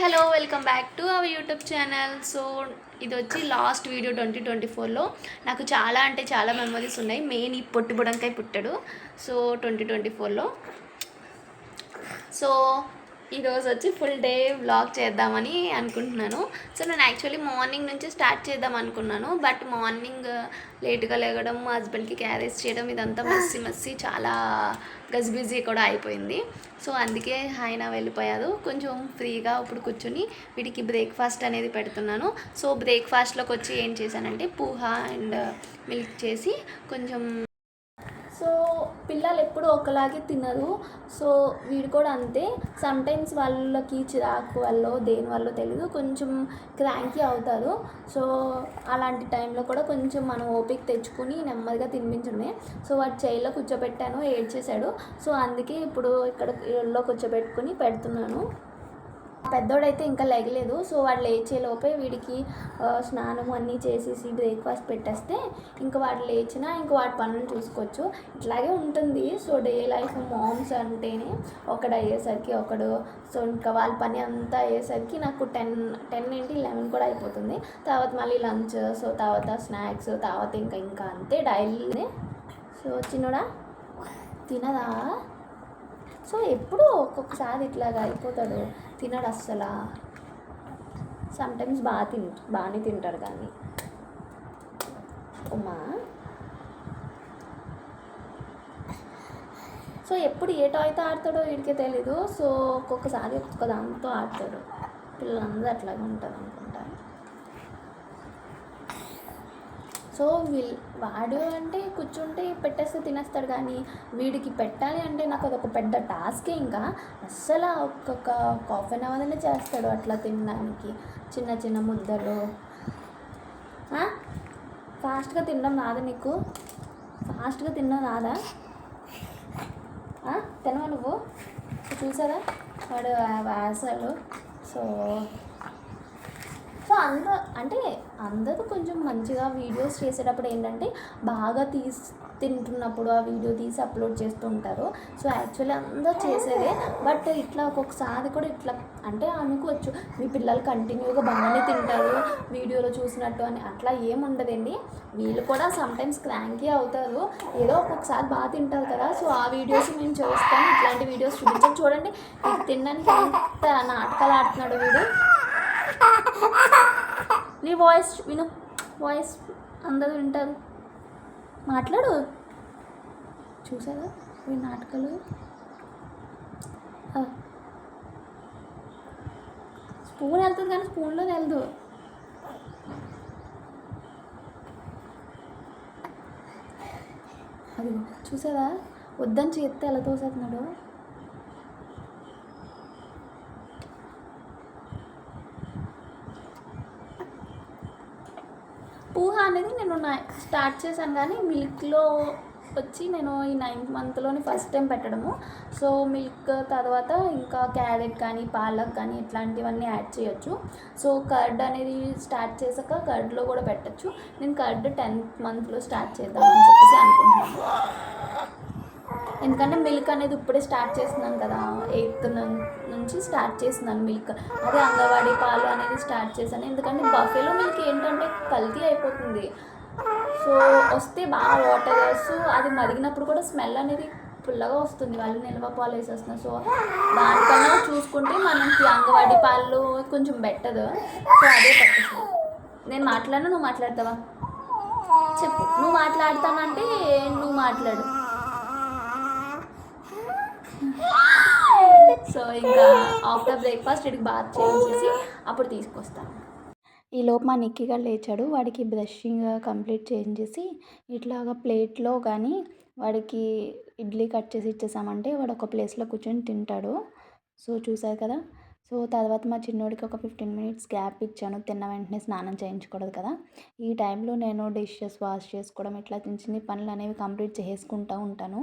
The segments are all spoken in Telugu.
Hello welcome back to our YouTube channel. So ఇది వచ్చి లాస్ట్ వీడియో 2024లో నాకు చాలా అంటే చాలా మెమరీస్ ఉన్నాయి. మెయిన్ ఈ పొట్టి బుడంకాయ పుట్టాడు. సో 2024లో సో ఈరోజు వచ్చి ఫుల్ డే వ్లాగ్ చేద్దామని అనుకుంటున్నాను. సో నేను యాక్చువల్లీ మార్నింగ్ నుంచి స్టార్ట్ చేద్దాం అనుకున్నాను. బట్ మార్నింగ్ లేట్గా లేగడం, మా హస్బెండ్కి క్యారేజ్ చేయడం, ఇదంతా మస్సి చాలా గజిబిజీ కూడా అయిపోయింది. సో అందుకే ఆయన వెళ్ళిపోయారు. కొంచెం ఫ్రీగా ఇప్పుడు కూర్చొని వీటికి బ్రేక్ఫాస్ట్ అనేది పెడుతున్నాను. సో బ్రేక్ఫాస్ట్లోకి వచ్చి ఏం చేశానంటే పోహా అండ్ మిల్క్ చేసి కొంచెం. సో పిల్లలు ఎప్పుడూ ఒకలాగే తినరు. సో వీడు కూడా అంతే. సమ్టైమ్స్ వాళ్ళకి చిరాకు వల్ల దేని వల్ల తెలియదు కొంచెం క్రాంకీ అవుతారు. సో అలాంటి టైంలో కూడా కొంచెం మనం ఓపిక తెచ్చుకుని నెమ్మదిగా తినిపించడమే. సో వాడు చైర్లో కూర్చోబెట్టాను, ఏడ్చేశాడు. సో అందుకే ఇప్పుడు ఇక్కడ ఇళ్ళలో కూర్చోబెట్టుకుని పెడుతున్నాను. పెద్దోడైతే ఇంకా లెగలేదు. సో వాడు లేచేలోపే వీడికి స్నానం అన్నీ చేసేసి బ్రేక్ఫాస్ట్ పెట్టేస్తే ఇంకా వాడు లేచినా ఇంకా వాడి పనులు చూసుకోవచ్చు. ఇట్లాగే ఉంటుంది. సో డే లైఫ్ మామ్స్ అంటేనే ఒకడు అయ్యేసరికి ఒకడు. సో ఇంకా వాళ్ళ పని అంతా అయ్యేసరికి నాకు 10 ఏంటి 11 కూడా అయిపోతుంది. తర్వాత మళ్ళీ లంచ్, సో తర్వాత స్నాక్స్, తర్వాత ఇంకా అంతే డైలీ. సో చిన్నోడా తినదా. సో ఎప్పుడూ ఒక్కొక్కసారి ఇట్లాగా అయిపోతాడు, తినడు అస్సలు. సమ్టైమ్స్ బాగానే తింటాడు కానీ ఉమ్మా. సో ఎప్పుడు ఏ టాయ్తో ఆడతాడో వీడికే తెలీదు. సో ఒక్కొక్కసారి ఒక్కొక్క దాంతో ఆడతాడు. పిల్లలందరూ అట్లాగే ఉంటారు అనుకుంటా. సో వాడు అంటే కూర్చుంటే పెట్టేస్తే తినేస్తాడు కానీ వీడికి పెట్టాలి అంటే నాకు అదొక పెద్ద టాస్కే. ఇంకా అస్సలు ఒక్కొక్క ½ చేస్తాడు అట్లా తినడానికి చిన్న చిన్న ముద్దలు. ఫాస్ట్గా తినడం రాదా నీకు? ఫాస్ట్గా తినడం రాదా? తినవా నువ్వు? చూసారా వాడు వేసాడు. సో అందరూ కొంచెం మంచిగా వీడియోస్ చేసేటప్పుడు ఏంటంటే బాగా తింటున్నప్పుడు ఆ వీడియో తీసి అప్లోడ్ చేస్తూ ఉంటారు. సో యాక్చువల్లీ అందరూ చేసేదే. బట్ ఇట్లా ఒక్కొక్కసారి కూడా ఇట్లా అంటే అనుకోవచ్చు మీ పిల్లలు కంటిన్యూగా బాగానే తింటారు వీడియోలో చూసినట్టు అని. అట్లా ఏముండదండి. వీళ్ళు కూడా సమ్టైమ్స్ క్రాంకీ అవుతారు. ఏదో ఒక్కొక్కసారి బాగా తింటారు కదా. సో ఆ వీడియోస్ మేము చూస్తాం. ఇట్లాంటి వీడియోస్ చూపించాం. చూడండి ఇది తినడానికి ఎంత నాటకాలు ఆడుతున్నాడు వీడు. నీ వాయిస్ విను, వాయిస్ అందరూ వింటారు. మాట్లాడు. చూసారా ఈ నాటకాలు? స్పూన్ వెళ్తుంది కానీ స్పూన్లో వెళ్దు. అది చూసారా వద్దని చేస్తే ఎలా తోసేస్తున్నాడు. పూహ అనేది నేను స్టార్ట్ చేశాను కానీ మిల్క్లో వచ్చి నేను ఈ 9th మంత్లోని ఫస్ట్ టైం పెట్టడము. సో మిల్క్ తర్వాత ఇంకా క్యారెట్ కానీ పాలక్ కానీ ఇట్లాంటివన్నీ యాడ్ చేయొచ్చు. సో కర్డ్ అనేది స్టార్ట్ చేశాక కర్డ్లో కూడా పెట్టచ్చు. నేను కర్డ్ 10th మంత్లో స్టార్ట్ చేద్దామని చెప్పేసి అనుకుంటున్నాను. ఎందుకంటే మిల్క్ అనేది ఇప్పుడే స్టార్ట్ చేస్తున్నాను కదా, 8th నుంచి స్టార్ట్ చేస్తున్నాను మిల్క్. అదే అంగన్వాడీ పాలు అనేది స్టార్ట్ చేశాను. ఎందుకంటే బఫేలో మిల్క్ ఏంటంటే కల్తీ అయిపోతుంది. సో వస్తే బాగా వాటర్ వేస్తూ అది మరిగినప్పుడు కూడా స్మెల్ అనేది పుల్లగా వస్తుంది. వాళ్ళు నిల్వ పాలు వేసేస్తున్నారు. సో దానికన్నా చూసుకుంటే మనకి అంగన్వాడీ పాలు కొంచెం బెటర్. సో అదే పట్టుతుంది. నేను మాట్లాడినా నువ్వు మాట్లాడతావా చెప్పు. నువ్వు మాట్లాడతానంటే నువ్వు మాట్లాడు. సో ఇంకా ఆఫ్టర్ బ్రేక్ఫాస్ట్ ఇడికి బాత్ చేయించేసి అప్పుడు తీసుకొస్తాను. ఈలోపు మా నిక్కిగా లేచాడు. వాడికి బ్రషింగ్ కంప్లీట్ చేయించేసి ఇట్లాగా ప్లేట్లో కానీ వాడికి ఇడ్లీ కట్ చేసి ఇచ్చేసామంటే వాడు ఒక ప్లేస్లో కూర్చొని తింటాడు. సో చూసారు కదా. సో తర్వాత మా చిన్నోడికి ఒక 15 minutes గ్యాప్ ఇచ్చాను. తిన్న వెంటనే స్నానం చేయించకూడదు కదా. ఈ టైంలో నేను డిషెస్ వాష్ చేసుకోవడం ఇట్లా చిన్న చిన్న పనులు అనేవి కంప్లీట్ చేసుకుంటూ ఉంటాను.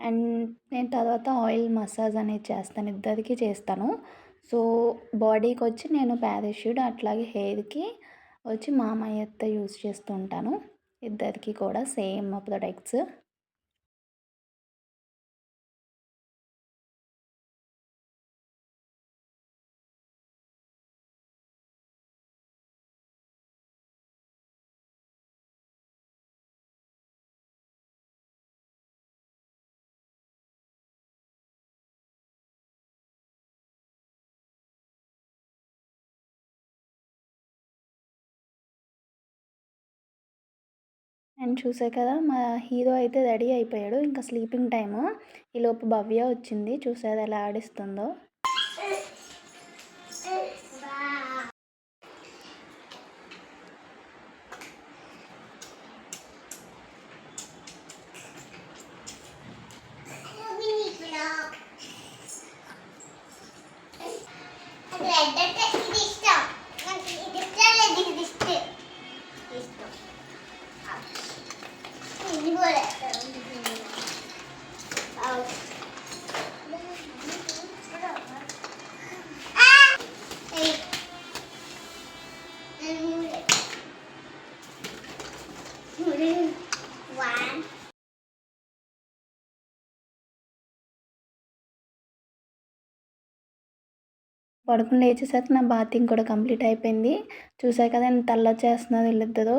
అండ్ నేను తర్వాత ఆయిల్ మసాజ్ అనేది చేస్తాను, ఇద్దరికి చేస్తాను. సో బాడీకి వచ్చి నేను పారాషూట్, అట్లాగే హెయిర్కి వచ్చి మామయ్య యూస్ చేస్తూ ఉంటాను. ఇద్దరికి కూడా సేమ్ ప్రొడక్ట్స్. అండ్ చూసారు కదా, మా హీరో అయితే రెడీ అయిపోయాడు. ఇంకా స్లీపింగ్ టైము. ఈలోపు భవ్య వచ్చింది, చూసారు ఎలా ఆడిస్తుందో. పడుకుని లేచేసరికి నా బాతింగ్ కూడా కంప్లీట్ అయిపోయింది. చూసారు కదా ఎంత అల్లరి చేస్తున్నారు వీళ్ళిద్దరూ.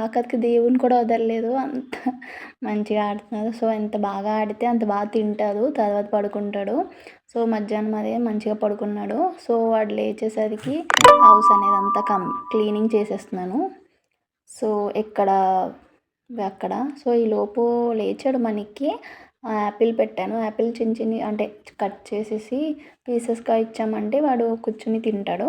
ఆఖరికి దేవుడిని కూడా వదలలేదు, అంత మంచిగా ఆడుతున్నారు. సో ఎంత బాగా ఆడితే అంత బాగా తింటారు, తర్వాత పడుకుంటాడు. సో మధ్యాహ్నం అదే మంచిగా పడుకున్నాడు. సో వాడు లేచేసరికి హౌస్ అనేది అంతా క్లీనింగ్ చేసేస్తున్నాను. సో అక్కడ సో ఈలోపు లేచాడు మనకి. యాపిల్ పెట్టాను. యాపిల్ చిన్న చిన్ని అంటే కట్ చేసేసి పీసెస్గా ఇచ్చామంటే వాడు కూర్చుని తింటాడు.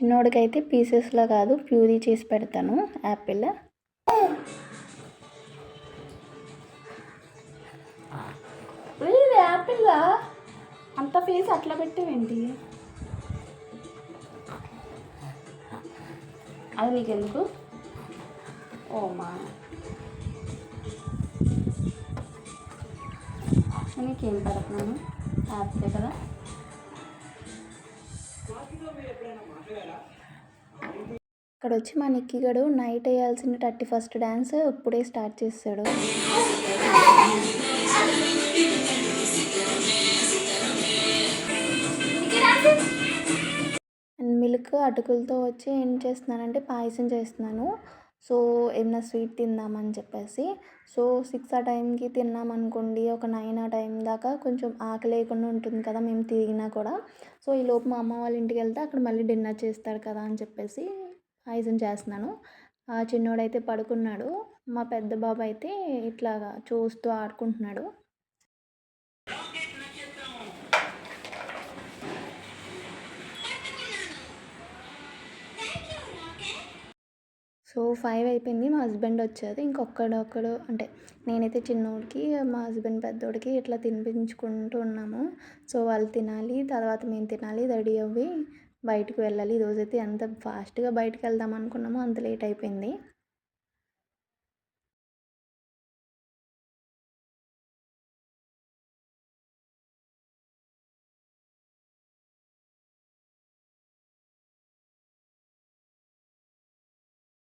చిన్నోడికైతే పీసెస్లో కాదు, ప్యూరీ చేసి పెడతాను యాపిల్. ఇది యాపిల్ అంత ఫేస్ అట్లా పెట్టేవేంటి? అది నీకెందుకు? ఓ మా నీకేం పెడుతున్నాను? యాపిల్ కదా. ఇక్కడ వచ్చి మా నిక్కిగడు నైట్ వేయాల్సిన 31st డ్యాన్స్ ఇప్పుడే స్టార్ట్ చేస్తాడు. అండ్ మిల్క్ అటుకులతో వచ్చి ఏం చేస్తున్నానంటే పాయసం చేస్తున్నాను. సో ఏమన్నా స్వీట్ తిందామని చెప్పేసి. సో 6 ఆ టైంకి తిన్నామనుకోండి, ఒక 9 ఆ టైం దాకా కొంచెం ఆకలి లేకుండా ఉంటుంది కదా మేము తిరిగినా కూడా. సో ఈలోపు మా అమ్మ వాళ్ళ ఇంటికి వెళ్తే అక్కడ మళ్ళీ డిన్నర్ చేస్తారు కదా అని చెప్పేసి పాయసం చేస్తున్నాను. ఆ చిన్నోడైతే పడుకున్నాడు, మా పెద్ద బాబు అయితే ఇట్లాగా చూస్తూ ఆడుకుంటున్నాడు. సో 5 అయిపోయింది, మా హస్బెండ్ వచ్చారు. ఇంకొకడు అంటే నేనైతే చిన్నోడికి, మా హస్బెండ్ పెద్దోడికి ఇట్లా తినిపించుకుంటూ ఉన్నాము. సో వాళ్ళు తినాలి, తర్వాత మేము తినాలి, రెడీ అవ్వి బయటకు వెళ్ళాలి. ఈరోజైతే ఎంత ఫాస్ట్గా బయటకు వెళ్దాం అనుకున్నామో అంత లేట్ అయిపోయింది.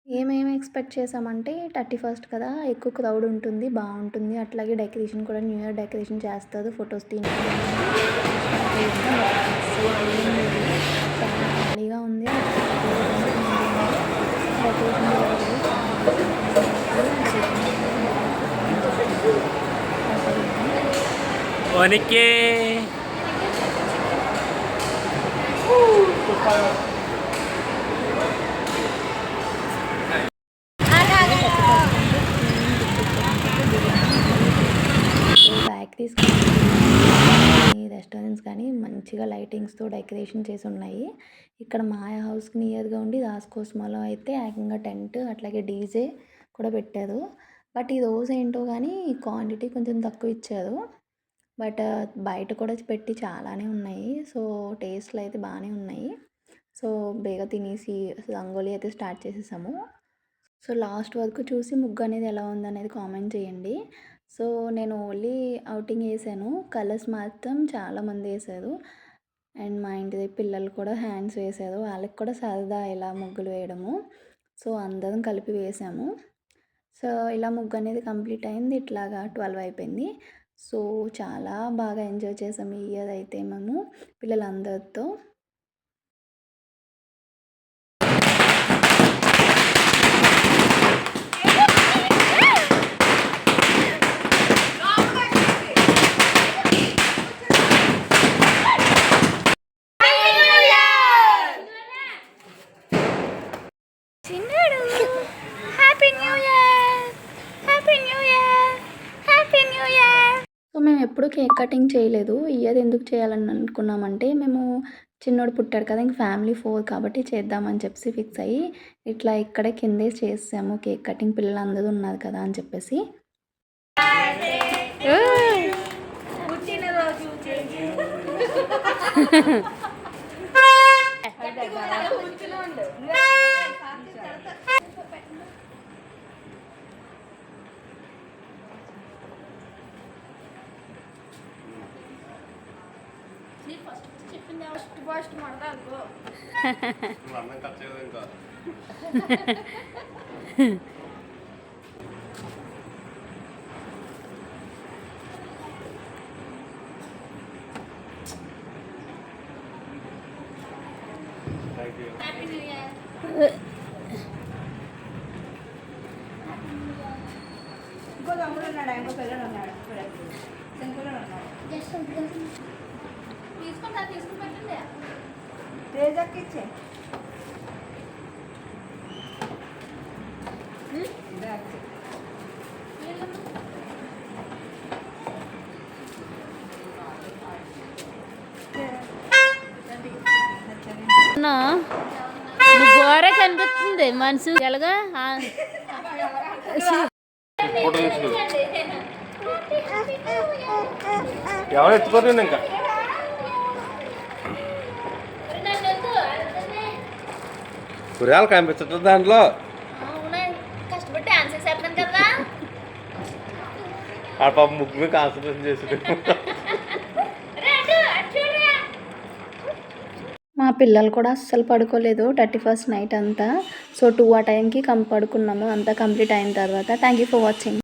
ఏమేమి ఎక్స్పెక్ట్ చేసామంటే 31st కదా, ఎక్కువ క్రౌడ్ ఉంటుంది, బాగుంటుంది. అట్లాగే డెకరేషన్ కూడా న్యూ ఇయర్ డెకరేషన్ చేస్తారు, ఫొటోస్ ఖాళీగా ఉంది. బ్యాగ్ తీసుకుని రెస్టారెంట్స్ కానీ మంచిగా లైటింగ్స్తో డెకరేషన్ చేసి ఉన్నాయి. ఇక్కడ మాయా హౌస్కి నియర్గా ఉండి రాస్కోస్మాలో అయితే ఏకంగా టెంట్ అట్లాగే డీజే కూడా పెట్టారు. బట్ ఈ రోజు ఏంటో కానీ క్వాంటిటీ కొంచెం తక్కువ ఇచ్చారు. బట్ బయట కూడా పెట్టి చాలానే ఉన్నాయి. సో టేస్ట్లు అయితే బాగానే ఉన్నాయి. సో బేగా తినేసి రంగోలీ అయితే స్టార్ట్ చేసేసాము. సో లాస్ట్ వరకు చూసి ముగ్గు అనేది ఎలా ఉందనేది కామెంట్ చేయండి. సో నేను ఓన్లీ ఔటింగ్ వేసాను, కలర్స్ మాత్రం చాలామంది వేసారు. అండ్ మా ఇంటి పిల్లలు కూడా హ్యాండ్స్ వేసారు, వాళ్ళకి కూడా సరదా ఇలా ముగ్గులు వేయడము. సో అందరం కలిపి వేసాము. సో ఇలా ముగ్గు అనేది కంప్లీట్ అయింది. ఇట్లాగా 12 అయిపోయింది. సో చాలా బాగా ఎంజాయ్ చేసాము ఈ ఇయర్ అయితే మేము పిల్లలందరితో. సో మేము ఎప్పుడు కేక్ కటింగ్ చేయలేదు. ఇయర్ ఎందుకు చేయాలని అనుకున్నామంటే, మేము చిన్నోడు పుట్టాడు కదా, ఇంక ఫ్యామిలీ 4 కాబట్టి చేద్దామని చెప్పేసి ఫిక్స్ అయ్యి ఇట్లా ఇక్కడే కిందే చేసాము కేక్ కటింగ్, పిల్లలందరూ ఉన్నారు కదా అని చెప్పేసి. ఇంకో తమ్ముడు ఉన్నాడు, ఇంకో పిల్లలు ఉన్నాడు, శంకులు ఉన్నాడు. తీసుకుని పెట్టండి, తేజకి ఇచ్చే. గోర కనిపిస్తుంది మనసు ఎలాగా ఎవరు ఎత్తుకోరు ఇంకా కుర్రాలు కనిపించట్లేదు దాంట్లో. కష్టపడి ఆన్సర్ చెప్పాను కదా. ఆ పాప ముగ్గు మీద కాన్సన్ట్రేషన్ చేసి. మా పిల్లలు కూడా అస్సలు పడుకోలేదు 31st నైట్ అంతా. సో 2 ఆ టైంకి పడుకున్నాము. అంతా కంప్లీట్ అయిన తర్వాత. Thank you for watching.